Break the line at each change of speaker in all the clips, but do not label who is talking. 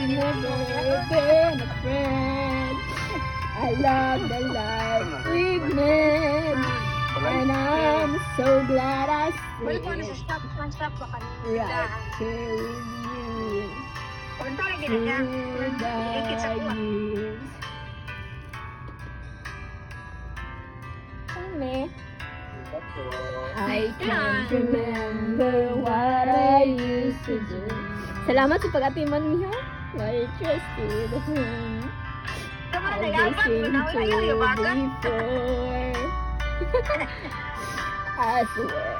never been a friend. I love the life we've met, and I'm so glad I
Balik mo na
stayed
sa stop ba ka?
right here with you
Punta lagi na niya.
through the
Ikit sa kuha.
years. Kami. I can't remember what I used to do. Salamat sa pag-atiman niya. I trusted him.
Tama na
I
nagapan.
listened
Ayaw
to
yung baga.
before. I swear,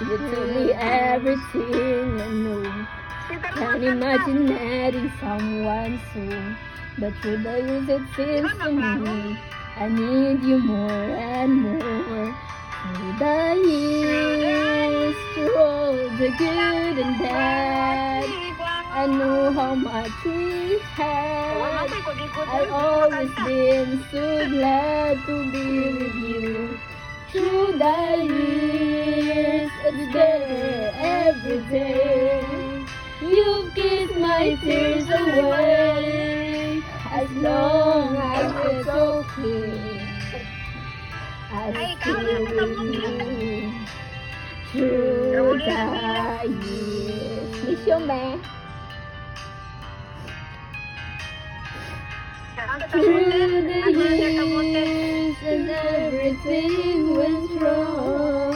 you told me everything I know. Can't imagine meeting someone soon, but through the years it seems to me I need you more and more. Through the years, through all the good and bad, I know how much we had. I've always been so glad to be with you. Through the years, it's better every day. You kiss my tears away. As long as it's okay, I still with you. Through the years. Miss you, me. Through the years and everything went wrong.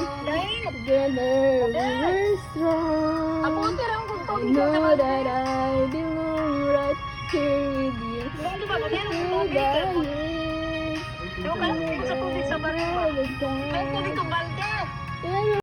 Together we were strong. I know that I belong right here with you. Through the years,
Yung kalapit sa tubig sa baril mo.
all the
Ay,
time.
tubig ko balde.
Pero